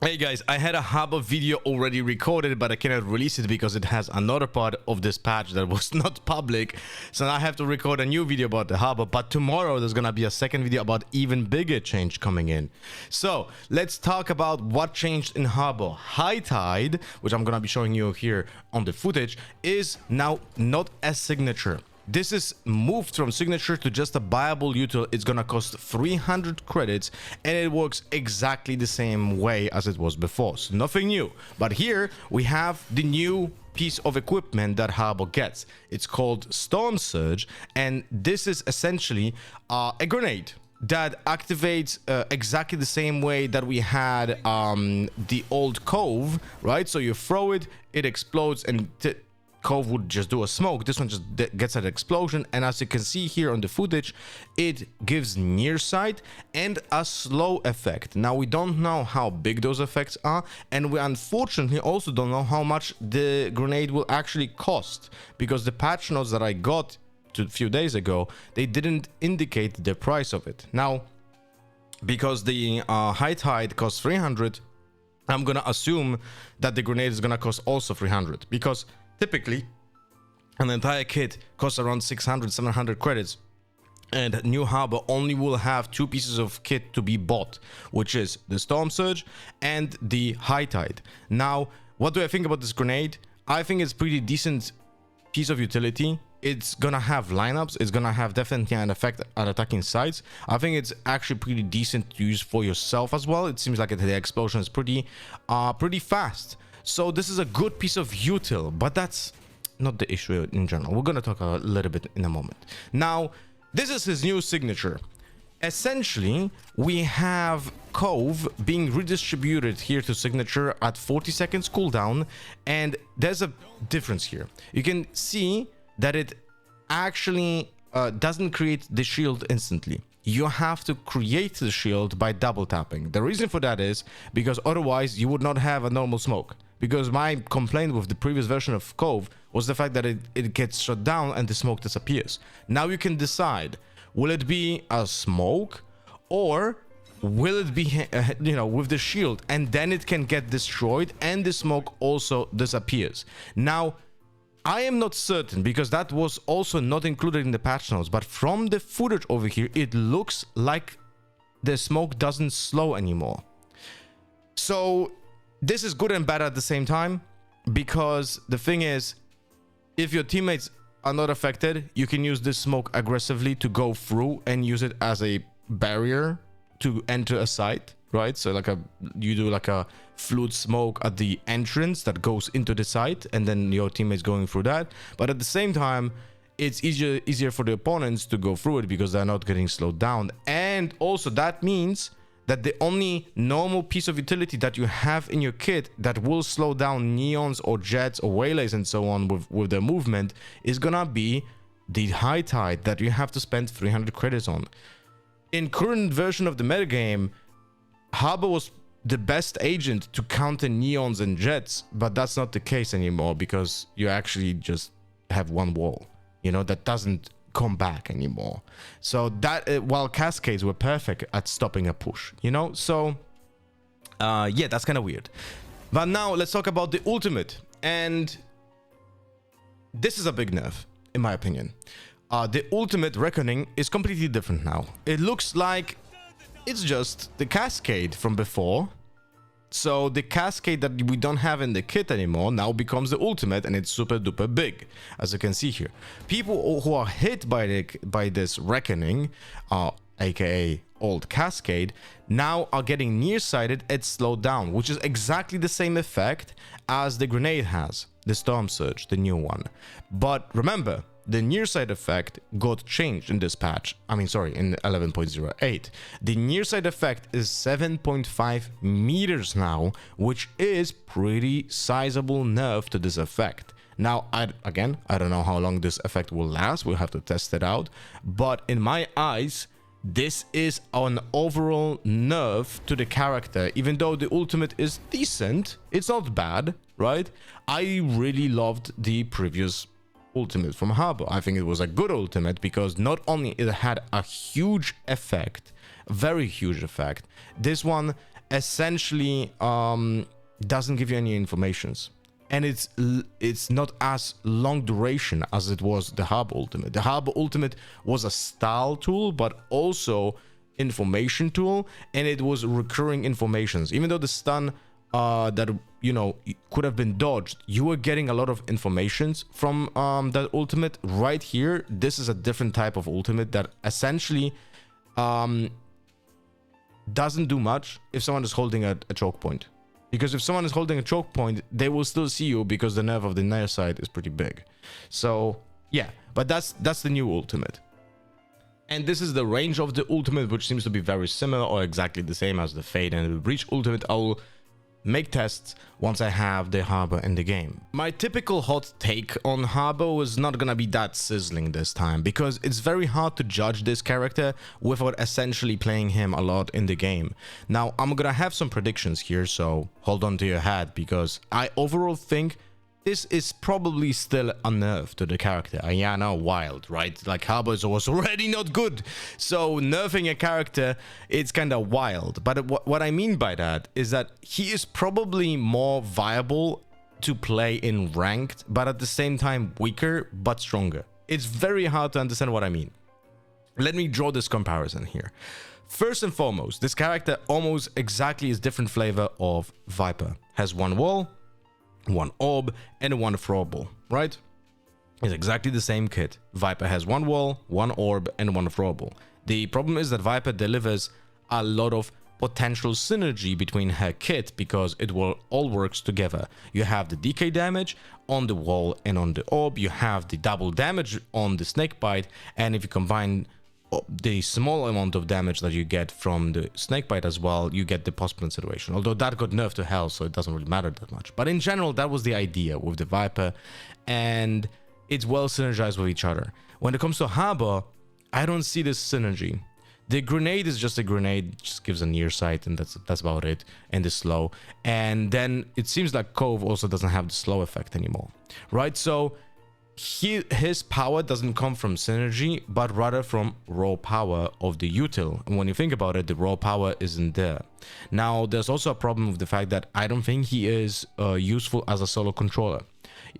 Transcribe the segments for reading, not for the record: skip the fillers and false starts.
Hey guys, I had a Harbor video already recorded, but I cannot release it because it has another part of this patch that was not public. So I have to record a new video about the Harbor, but tomorrow there's gonna be a second video about even bigger change coming in. So let's talk about what changed in Harbor. High Tide, which I'm gonna be showing you here on the footage, is now not a signature. This is moved from signature to just a buyable util. It's gonna cost 300 credits and it works exactly the same way as it was before, so nothing new. But here we have the new piece of equipment that Harbor gets. It's called Storm Surge, and this is essentially a grenade that activates exactly the same way that we had the old Cove, right? So you throw it, it explodes, and Cove would just do a smoke. This one just gets an explosion, and as you can see here on the footage, it gives near sight and a slow effect. Now we don't know how big those effects are, and we unfortunately also don't know how much the grenade will actually cost, because the patch notes that I got a few days ago, they didn't indicate the price of it. Now, because the High Tide costs 300, I'm gonna assume that the grenade is gonna cost also 300, because typically an entire kit costs around 600-700 credits, and New Harbor only will have two pieces of kit to be bought, which is the Storm Surge and the High Tide. Now, what do I think about this grenade? I think it's pretty decent piece of utility. It's gonna have lineups, it's gonna have definitely an effect at attacking sites. I think it's actually pretty decent to use for yourself as well. It seems like the explosion is pretty fast. So this is a good piece of util, but that's not the issue in general. We're gonna talk a little bit in a moment. Now, this is his new signature. Essentially, we have Cove being redistributed here to signature at 40 seconds cooldown, and there's a difference here. You can see that it actually doesn't create the shield instantly. You have to create the shield by double tapping. The reason for that is because otherwise you would not have a normal smoke. Because my complaint with the previous version of Cove was the fact that it gets shut down and the smoke disappears. Now you can decide, will it be a smoke or will it be with the shield, and then it can get destroyed and the smoke also disappears. Now I am not certain, because that was also not included in the patch notes, but from the footage over here it looks like the smoke doesn't slow anymore. So this is good and bad at the same time, because the thing is, if your teammates are not affected, you can use this smoke aggressively to go through and use it as a barrier to enter a site, right? So you do like a flute smoke at the entrance that goes into the site, and then your teammates going through that. But at the same time, it's easier for the opponents to go through it because they're not getting slowed down. And also that means that the only normal piece of utility that you have in your kit that will slow down neons or jets or waylays and so on with their movement is gonna be the High Tide that you have to spend 300 credits on. In current version of the metagame, Harbor was the best agent to counter neons and jets, but that's not the case anymore, because you actually just have one wall, that doesn't come back anymore. So that while cascades were perfect at stopping a push, so yeah, that's kind of weird. But now let's talk about the ultimate, and this is a big nerf in my opinion. The ultimate Reckoning is completely different now. It looks like it's just the cascade from before. So the cascade that we don't have in the kit anymore now becomes the ultimate, and it's super duper big, as you can see here. People who are hit by this Reckoning, aka old cascade, now are getting nearsighted and slowed down, which is exactly the same effect as the grenade has, the Storm Surge, the new one. But remember, the nearsight effect got changed in this patch. In 11.08. The nearsight effect is 7.5 meters now, which is pretty sizable nerf to this effect. Now, I don't know how long this effect will last. We'll have to test it out. But in my eyes, this is an overall nerf to the character. Even though the ultimate is decent, it's not bad, right? I really loved the previous ultimate from Harbor. I think it was a good ultimate because not only it had a huge effect, a very huge effect, this one essentially doesn't give you any informations. And it's not as long duration as it was the Harbor ultimate. The Harbor ultimate was a style tool, but also information tool, and it was recurring informations. Even though the stun that, you know, could have been dodged, you were getting a lot of informations from that ultimate. Right here, this is a different type of ultimate that essentially doesn't do much if someone is holding a choke point. Because if someone is holding a choke point, they will still see you because the nerf of the near side is pretty big. So yeah, but that's the new ultimate. And this is the range of the ultimate, which seems to be very similar or exactly the same as the Fade and the Breach ultimate. I'll make tests once I have the Harbor in the game. My typical hot take on Harbor was not gonna be that sizzling this time, because it's very hard to judge this character without essentially playing him a lot in the game. Now, I'm gonna have some predictions here, so hold on to your hat, because I overall think this is probably still a nerf to the character. Yeah, I know, wild, right? Like, Harbor was already not good. So nerfing a character, it's kind of wild. But what I mean by that is that he is probably more viable to play in ranked, but at the same time weaker, but stronger. It's very hard to understand what I mean. Let me draw this comparison here. First and foremost, this character almost exactly is different flavor of Viper. Has one wall, one orb, and one throwable, right? It's exactly the same kit. Viper has one wall, one orb, and one throwable. The problem is that Viper delivers a lot of potential synergy between her kit because it all works together. You have the DK damage on the wall and on the orb, you have the double damage on the snakebite, and if you combine the small amount of damage that you get from the snakebite as well, you get the post-plant situation. Although that got nerfed to hell, so it doesn't really matter that much. But in general, that was the idea with the Viper, and it's well synergized with each other. When it comes to Harbor, I don't see this synergy. The grenade is just a grenade, just gives a near sight, and that's about it, and the slow. And then it seems like Cove also doesn't have the slow effect anymore, right? So his power doesn't come from synergy, but rather from raw power of the util. And when you think about it, the raw power isn't there. Now, there's also a problem with the fact that I don't think he is useful as a solo controller.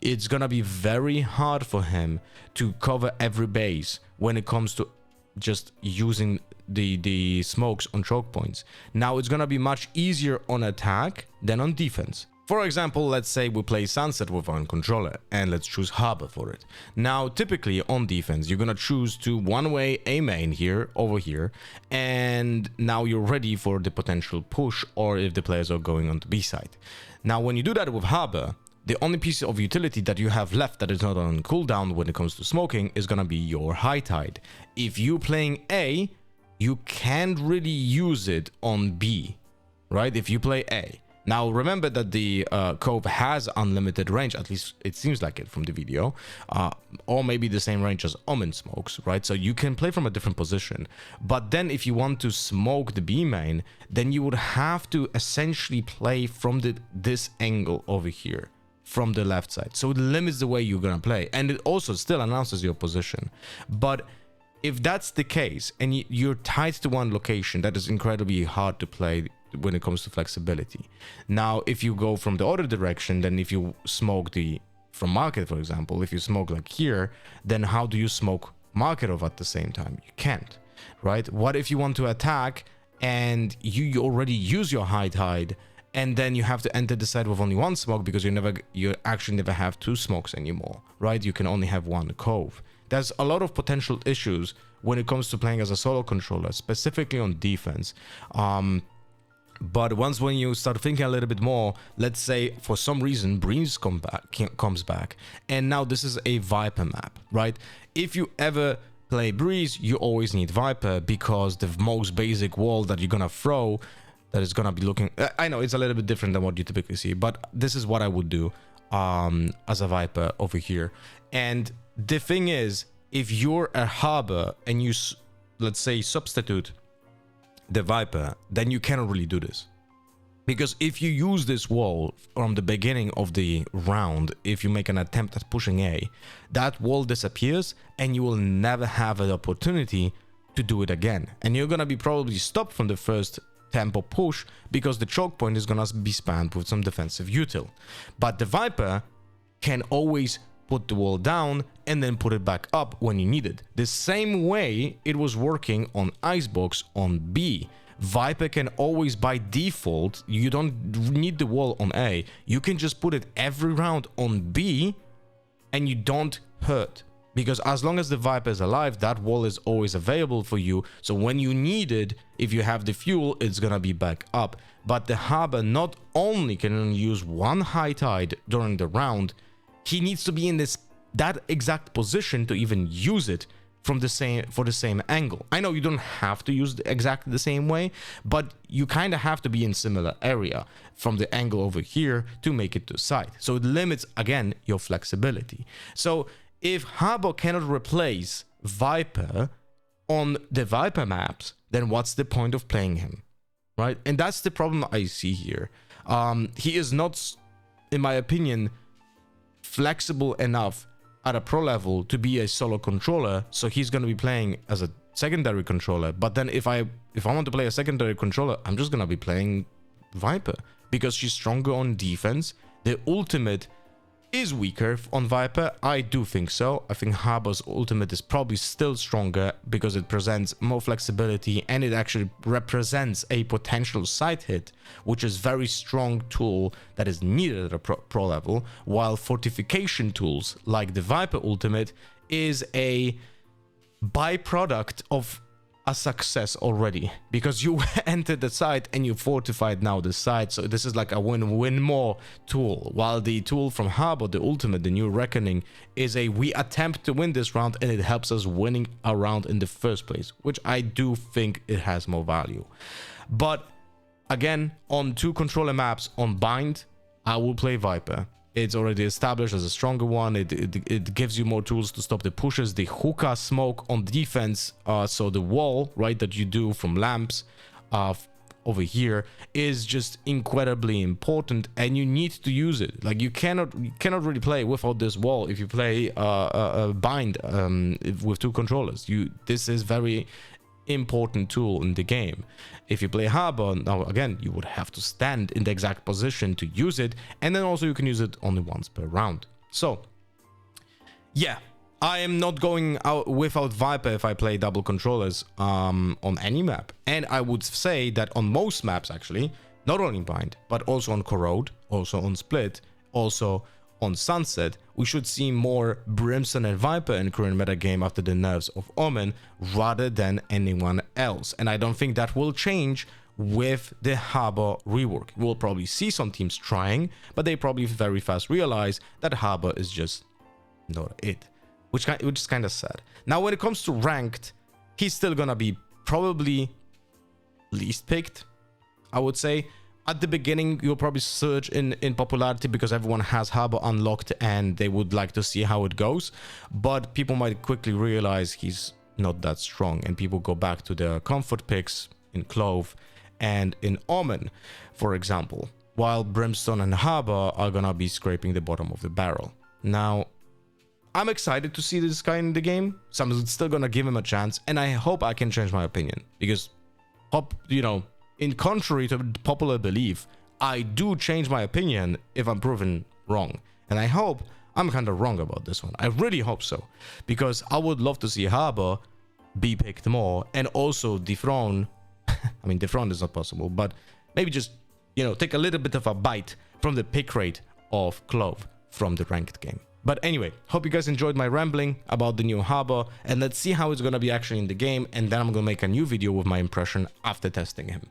It's gonna be very hard for him to cover every base when it comes to just using the smokes on choke points. Now, it's gonna be much easier on attack than on defense. For example, let's say we play Sunset with one controller, and let's choose Harbor for it. Now, typically on defense, you're gonna choose to one-way A main here, over here, and now you're ready for the potential push, or if the players are going on the B side. Now, when you do that with Harbor, the only piece of utility that you have left that is not on cooldown when it comes to smoking is gonna be your High Tide. If you're playing A, you can't really use it on B, right? If you play A. Now, remember that the Cove has unlimited range, at least it seems like it from the video, or maybe the same range as Omen smokes, right? So you can play from a different position. But then if you want to smoke the B main, then you would have to essentially play from this angle over here, from the left side. So it limits the way you're gonna play, and it also still announces your position. But if that's the case, and you're tied to one location, that is incredibly hard to play when it comes to flexibility. Now, if you go from the other direction, then if you smoke from Market, for example, if you smoke like here, then how do you smoke Market at the same time? You can't, right? What if you want to attack and you already use your High Tide, and then you have to enter the side with only one smoke because you actually never have two smokes anymore, right? You can only have one Cove. There's a lot of potential issues when it comes to playing as a solo controller, specifically on defense. But when you start thinking a little bit more, let's say for some reason Breeze comes back, and now this is a Viper map, right? If you ever play Breeze, you always need Viper, because the most basic wall that you're gonna throw, that is gonna be looking, I know it's a little bit different than what you typically see, but this is what I would do as a Viper over here. And the thing is, if you're a Harbor and you, let's say, substitute the Viper, then you cannot really do this. Because if you use this wall from the beginning of the round, if you make an attempt at pushing A, that wall disappears and you will never have an opportunity to do it again. And you're gonna be probably stopped from the first tempo push because the choke point is gonna be spammed with some defensive util. But the Viper can always put the wall down and then put it back up when you need it. The same way it was working on Icebox on B. Viper can always, by default, you don't need the wall on A. You can just put it every round on B and you don't hurt. Because as long as the Viper is alive, that wall is always available for you. So when you need it, if you have the fuel, it's gonna be back up. But the Harbor not only can only use one high tide during the round, he needs to be in that exact position to even use it for the same angle. I know you don't have to use exactly the same way, but you kind of have to be in similar area from the angle over here to make it to side. So it limits again your flexibility. So if Harbor cannot replace Viper on the Viper maps, then what's the point of playing him, right? And that's the problem I see here. He is not, in my opinion, flexible enough at a pro level to be a solo controller, so he's going to be playing as a secondary controller. But then if I want to play a secondary controller, I'm just going to be playing Viper because she's stronger on defense. The ultimate is weaker on Viper. I do think so. I think Harbor's ultimate is probably still stronger because it presents more flexibility and it actually represents a potential side hit, which is very strong tool that is needed at a pro level, while fortification tools like the Viper ultimate is a byproduct of a success already, because you entered the site and you fortified now the site. So this is like a win-win more tool, while the tool from Harbor, the ultimate, the new reckoning, is a we attempt to win this round and it helps us winning a round in the first place, which I do think it has more value. But again, on 2 controller maps on Bind, I will play Viper. It's already established as a stronger one. It gives you more tools to stop the pushes. The hookah smoke on defense, so the wall, right, that you do from lamps over here is just incredibly important, and you need to use it. Like you cannot really play without this wall if you play Bind with 2 controllers. This is very important tool in the game. If you play Harbor, now again, you would have to stand in the exact position to use it, and then also you can use it only once per round. So yeah, I am not going out without Viper if I play double controllers on any map. And I would say that on most maps, actually, not only Bind, but also on Corrode, also on Split, also on Sunset, we should see more Brimstone and Viper in current meta game after the nerfs of Omen rather than anyone else. And I don't think that will change with the Harbor rework. We'll probably see some teams trying, but they probably very fast realize that Harbor is just not it, which is kind of sad. Now, when it comes to ranked, he's still gonna be probably least picked, I would say. At the beginning, you'll probably surge in popularity because everyone has Harbor unlocked and they would like to see how it goes. But people might quickly realize he's not that strong, and people go back to their comfort picks in Clove and in Omen, for example, while Brimstone and Harbor are gonna be scraping the bottom of the barrel. Now, I'm excited to see this guy in the game, so I'm still gonna give him a chance, and I hope I can change my opinion, because, in contrary to popular belief, I do change my opinion if I'm proven wrong. And I hope I'm kind of wrong about this one. I really hope so, because I would love to see Harbor be picked more and also dethrone. I mean, dethrone is not possible, but maybe just, take a little bit of a bite from the pick rate of Clove from the ranked game. But anyway, hope you guys enjoyed my rambling about the new Harbor, and let's see how it's going to be actually in the game, and then I'm going to make a new video with my impression after testing him.